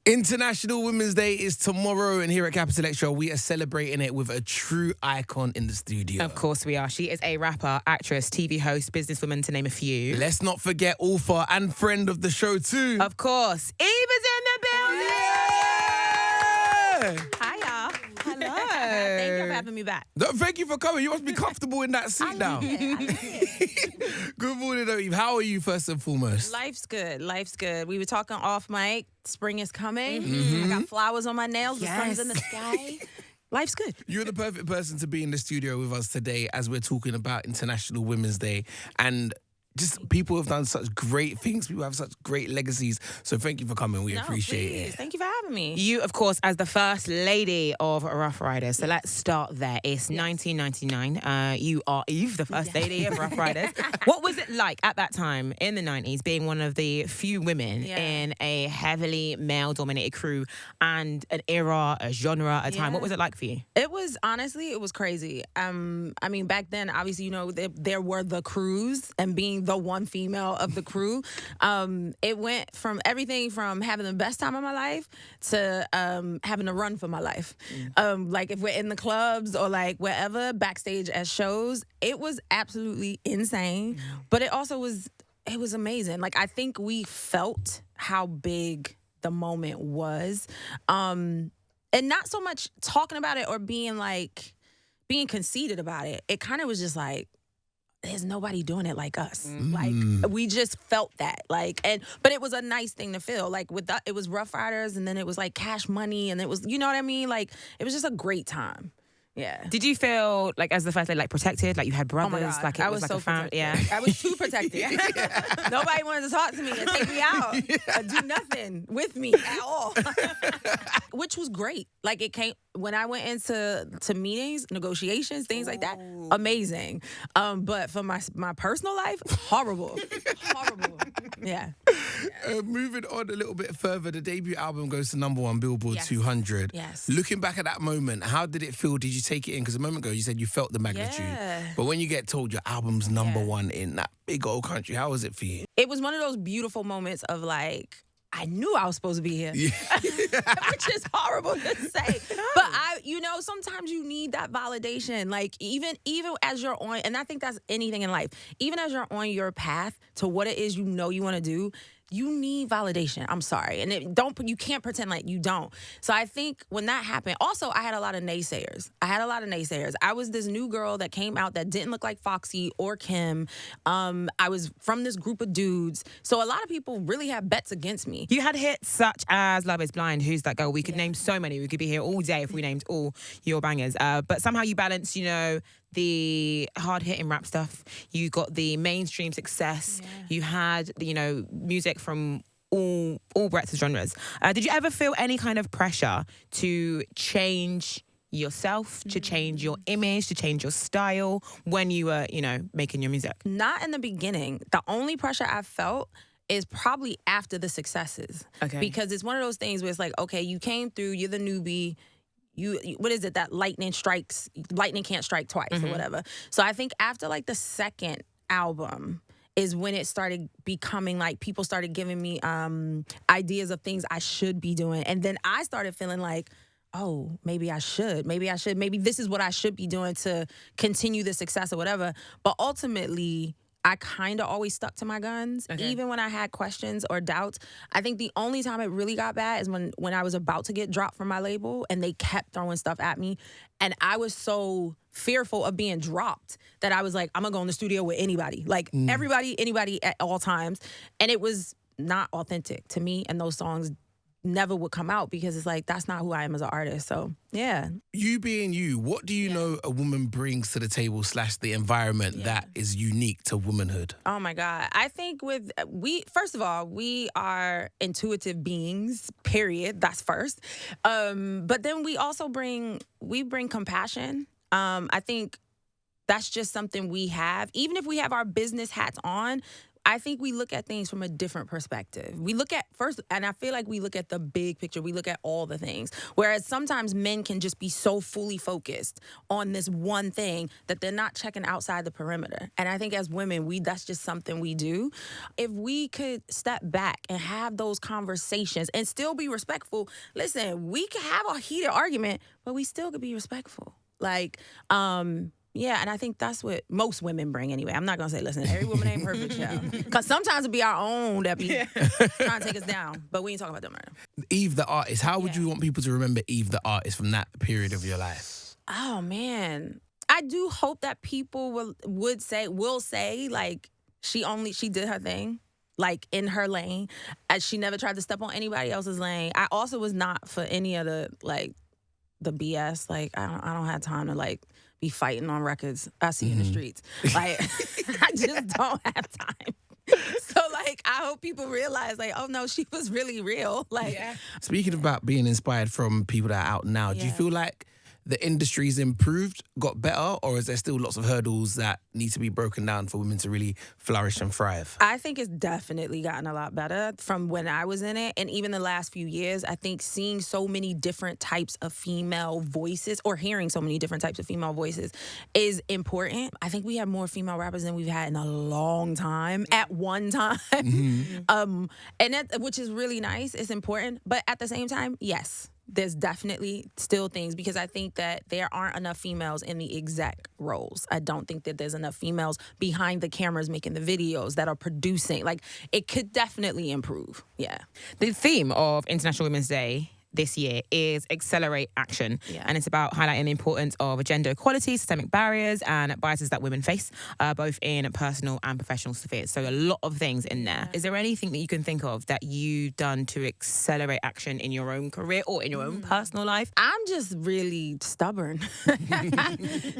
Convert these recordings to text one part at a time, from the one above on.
International Women's Day is tomorrow, and here at Capital XTRA, we are celebrating it with a true icon in the studio. Of course we are. She is a rapper, actress, TV host, businesswoman, to name a few. Let's not forget author and friend of the show too. Of course. Eva's in the building! Yeah! Hi, y'all. Hello. Thank you for having me back. No, thank you for coming. You must be comfortable in that seat now. Good morning, Eve. How are you, first and foremost? Life's good. Life's good. We were talking off mic. Spring is coming. Mm-hmm. I got flowers on my nails. The sun's in the sky. Life's good. You're the perfect person to be in the studio with us today as we're talking about International Women's Day. And just people have done such great things. People have such great legacies. So thank you for coming. We appreciate it. Thank you for having me. You, of course, as the first lady of Ruff Ryders. So let's start there. It's 1999. You are Eve, the first lady of Ruff Ryders. What was it like at that time in the 90s, being one of the few women in a heavily male-dominated crew and an era, a genre, a time? What was it like for you? It was, honestly, it was crazy. I mean, back then, obviously, you know, there were the crews, and being the one female of the crew, it went from everything from having the best time of my life to having to run for my life. Like if we're in the clubs or like wherever, backstage at shows, it was absolutely insane. But it also was, it was amazing. Like I think we felt how big the moment was. And not so much talking about it or being conceited about it. It kind of was just like, there's nobody doing it like us. Like we just felt that. Like, but it was a nice thing to feel. Like with that, it was Ruff Ryders, and then it was like Cash Money, and it was, you know what I mean? Like it was just a great time. Yeah. Did you feel like, as the first lady, like protected, like you had brothers, Oh my God. like it I was like so a family? protected. I was too protected. Nobody wanted to talk to me and take me out or do nothing with me at all. Which was great. Like it came when I went into meetings, negotiations, things like that. Amazing. But for my personal life, horrible. Horrible. Yeah. Moving on a little bit further, the debut album goes to #1 Billboard 200. Yes. Looking back at that moment, how did it feel? Did you take it in? Because a moment ago you said you felt the magnitude. Yeah. But when you get told your album's #1 in that big old country, how was it for you? It was one of those beautiful moments of like, I knew I was supposed to be here. Yeah. Which is horrible to say. But sometimes you need that validation. Like even as you're on, and I think that's anything in life, even as you're on your path to what it is you know you want to do, you need validation. I'm sorry. And you can't pretend like you don't. So I think when that happened, also I had a lot of naysayers. I was this new girl that came out that didn't look like Foxy or Kim. I was from this group of dudes. So a lot of people really had bets against me. You had hits such as Love Is Blind, Who's That Girl? We could name so many. We could be here all day if we named all your bangers. But somehow you balanced, the hard-hitting rap stuff. You got the mainstream success. Yeah. You had, music from all breadths of genres. Did you ever feel any kind of pressure to change yourself, to change your image, to change your style when you were, making your music? Not in the beginning. The only pressure I felt is probably after the successes. Okay. Because it's one of those things where it's like, okay, you came through, you're the newbie, what is it that lightning can't strike twice or whatever. So I think after like the second album is when it started becoming like people started giving me ideas of things I should be doing. And then I started feeling like, oh, maybe I should. Maybe this is what I should be doing to continue the success or whatever. But ultimately, I kind of always stuck to my guns, even when I had questions or doubts. I think the only time it really got bad is when I was about to get dropped from my label and they kept throwing stuff at me. And I was so fearful of being dropped that I was like, I'm going to go in the studio with anybody. Like everybody, anybody at all times. And it was not authentic to me, and those songs never would come out because it's like, that's not who I am as an artist. So, yeah. You being you, what do you know a woman brings to the table / the environment that is unique to womanhood? Oh my God. I think first of all, we are intuitive beings, period. That's first. But then we also bring compassion. I think that's just something we have. Even if we have our business hats on, I think we look at things from a different perspective. We look at first, and I feel like we look at the big picture. We look at all the things. Whereas sometimes men can just be so fully focused on this one thing that they're not checking outside the perimeter. And I think as women, that's just something we do. If we could step back and have those conversations and still be respectful, listen, we can have a heated argument, but we still could be respectful. Like, yeah, and I think that's what most women bring anyway. I'm not going to say, listen, every woman ain't perfect, y'all. Because sometimes it be our own that be trying to take us down. But we ain't talking about them right now. Eve the artist. How would you want people to remember Eve the artist from that period of your life? Oh, man. I do hope that people will say, like, she did her thing, like, in her lane. As she never tried to step on anybody else's lane. I also was not for any of the, like, the BS. Like, I don't have time to, like, be fighting on records I see in the streets. Like, I just don't have time. So, like, I hope people realize, like, oh, no, she was really real. Like, Speaking about being inspired from people that are out now, do you feel like the industry's improved, got better, or is there still lots of hurdles that need to be broken down for women to really flourish and thrive? I think it's definitely gotten a lot better from when I was in it. And even the last few years, I think seeing so many different types of female voices or hearing so many different types of female voices is important. I think we have more female rappers than we've had in a long time at one time. And that, which is really nice. It's important. But at the same time, yes, there's definitely still things, because I think that there aren't enough females in the exec roles. I don't think that there's enough females behind the cameras making the videos that are producing. Like, it could definitely improve. Yeah. The theme of International Women's Day this year is Accelerate Action. And it's about highlighting the importance of gender equality, systemic barriers, and biases that women face, both in personal and professional spheres. So a lot of things in there. Is there anything that you can think of that you've done to accelerate action in your own career or in your own personal life? I'm just really stubborn.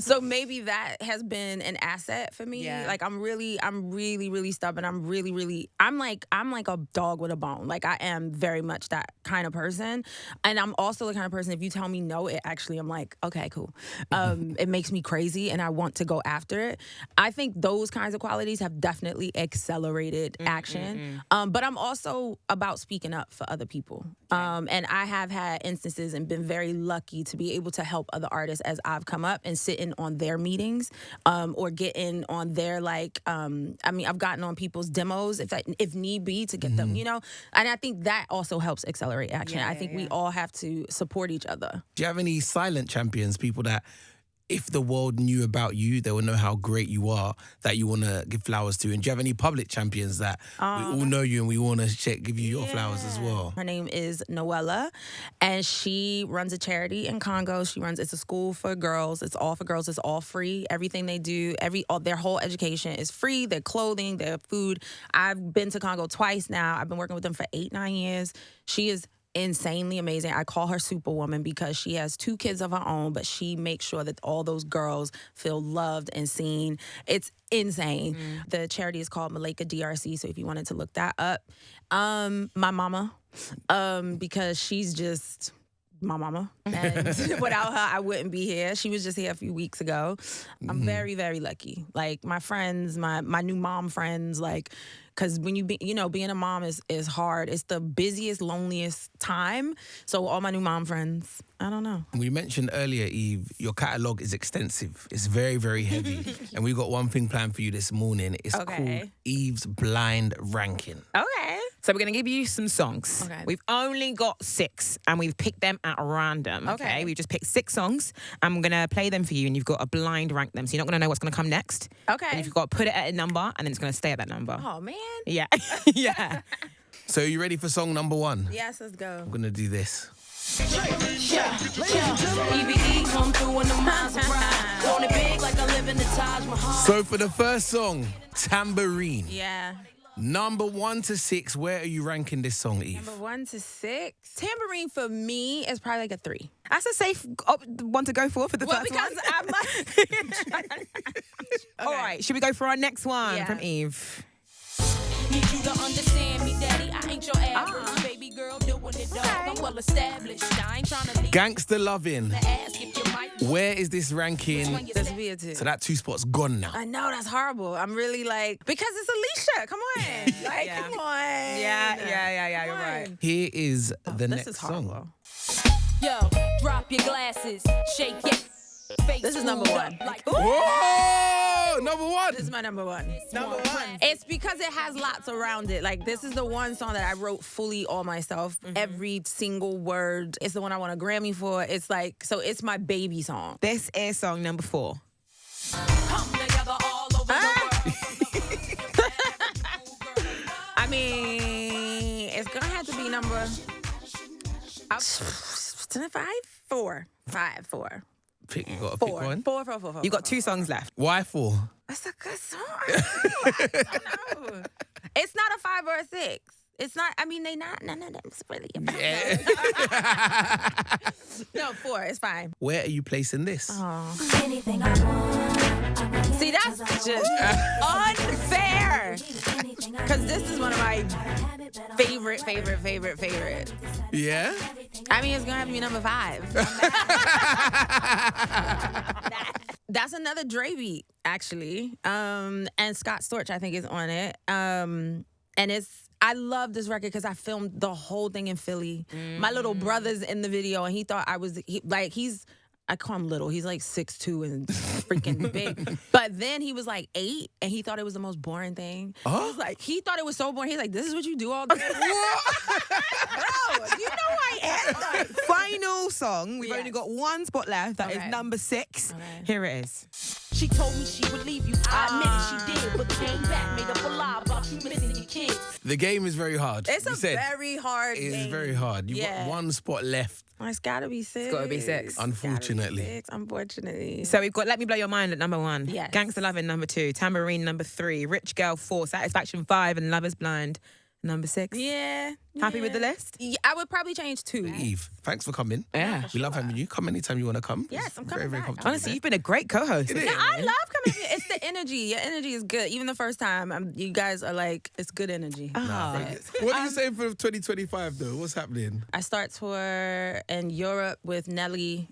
So maybe that has been an asset for me. Like, I'm really stubborn. I'm like a dog with a bone. Like, I am very much that kind of person. And I'm also the kind of person, if you tell me no, I'm like, okay, cool. It makes me crazy and I want to go after it. I think those kinds of qualities have definitely accelerated action. But I'm also about speaking up for other people. And I have had instances and been very lucky to be able to help other artists as I've come up and sit in on their meetings or get in on their, like, I've gotten on people's demos if need be to get them, you know? And I think that also helps accelerate action. I think we all have to support each other. Do you have any silent champions, people that if the world knew about you, they would know how great you are, that you want to give flowers to? And do you have any public champions that we all know you and we want to give you your flowers as well? Her name is Noella, and she runs a charity in Congo. It's a school for girls. It's all for girls. It's all free. Everything they do, their whole education is free. Their clothing, their food. I've been to Congo twice now. I've been working with them for 8-9 years. She is insanely amazing. I call her Superwoman because she has 2 kids of her own, but she makes sure that all those girls feel loved and seen. It's insane. The charity is called Malika DRC, so if you wanted to look that up. My mama, because she's just my mama. And without her, I wouldn't be here. She was just here a few weeks ago. I'm very, very lucky. Like, my friends, my new mom friends, like, because when being a mom is hard. It's the busiest, loneliest time. So all my new mom friends, I don't know. We mentioned earlier, Eve, your catalogue is extensive. It's very, very heavy. And we've got one thing planned for you this morning. It's called Eve's Blind Ranking. Okay. So we're going to give you some songs. Okay. We've only got 6, and we've picked them at random. Okay. We've just picked 6 songs, and we're going to play them for you, and you've got to blind rank them. So you're not going to know what's going to come next. Okay. And you've got to put it at a number, and then it's going to stay at that number. Oh, man. Yeah. Yeah. So are you ready for song number 1? Yes, let's go. I'm going to do this. So for the first song, Tambourine. Yeah. Number 1 to 6, where are you ranking this song, Eve? Number 1 to 6? Tambourine for me is probably like a 3. That's a safe one to go for the first one. Because I'm like... All right, should we go for our next one from Eve? Need you to understand me, daddy. I ain't your average baby girl doing it, dog. I'm well established. I ain't trying to leave. Gangsta Lovin'. Ask if you're Where is this ranking? That's weird too. So that 2 spots gone now. I know, that's horrible. I'm really like, because it's Alicia. Come on. Like, Yeah. come on. Yeah, you're Come right. on. Here is the This next is song. horrible. Yo, drop your glasses, shake your face. This is number one. Like, Whoa! Number 1. This is my number one. Number one. It's because it has lots around it. Like, this is the one song that I wrote fully all myself. Every single word. It's the one I won a Grammy for. It's like, so it's my baby song. This is song number 4. come together all over the world. I mean, it's gonna have to be number 4. Pick, you gotta pick Four. one. Four. You got 2 songs left. Why 4? That's a good song. I don't know. It's not a 5 or a 6. It's not. I mean, none of them's really. Yeah. No, 4. It's fine. Where are you placing this? Anything I want. See, that's just unfair. Because this is one of my favorite. Yeah? I mean, it's gonna have to be number 5. That's another Dre beat, actually. And Scott Storch, I think, is on it. And I love this record because I filmed the whole thing in Philly. My little brother's in the video, and he thought I call him little. He's like 6'2" and freaking big. But then he was like 8, and he thought it was the most boring thing. He was like, he thought it was so boring. He's like, this is what you do all day? Bro, you know I am. Final song. We've Yes. only got 1 spot left. That is Okay. number 6. Okay. Here it is. She told me she would leave you. I admit she did, but came back, made up a lie about you missing your kids. The game is very hard. It's You a said very hard it is game. very hard. You've Yeah. got 1 spot left. It's gotta be 6. gotta be 6. Unfortunately. Unfortunately. So we've got Let Me Blow Your Mind at number 1. Yes. Gangsta Lovin' number 2. Tambourine number 3. Rich Girl 4. Satisfaction 5. And Love Is Blind number 6. Yeah. Happy with the yeah. list? Yeah, I would probably change 2. Eve, thanks for coming. Yeah. We love having you. Come anytime you want to come. Yes, It's I'm coming very back. comfortable. Honestly, you've been a great co-host. It is. Yeah, I love coming here. It's the energy. Your energy is good. Even the first time, you guys are like, it's good energy. What are you saying for 2025 though? What's happening? I start tour in Europe with Nelly.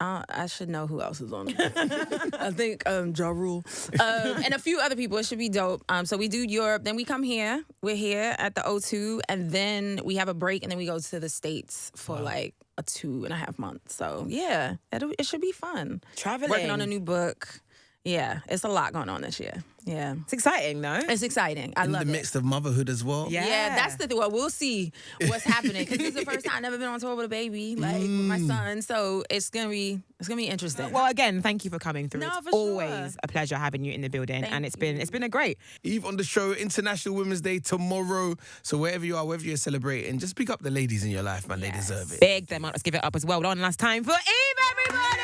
I should know who else is on it. I think Ja Rule. And a few other people. It should be dope. So we do Europe, then we come here. We're here at the O2, and then we have a break, and then we go to the States for like a 2.5 months. So yeah, it should be fun. Traveling. Working on a new book. Yeah, it's a lot going on this year. Yeah. It's exciting, though. It's exciting. I In love the it. midst of motherhood as well. Yeah. Yeah, that's the thing. Well, we'll see what's happening because this is the first time I've never been on tour with a baby, like with my son. So it's gonna be interesting. Well, again, thank you for coming through. No, It's for always sure. a pleasure having you in the building, Thank and it's been a great. Eve on the show, International Women's Day tomorrow. So wherever you are, wherever you're celebrating, just pick up the ladies in your life, man. They deserve it. Big them up. Let's give it up as well. One last time for Eve, everybody.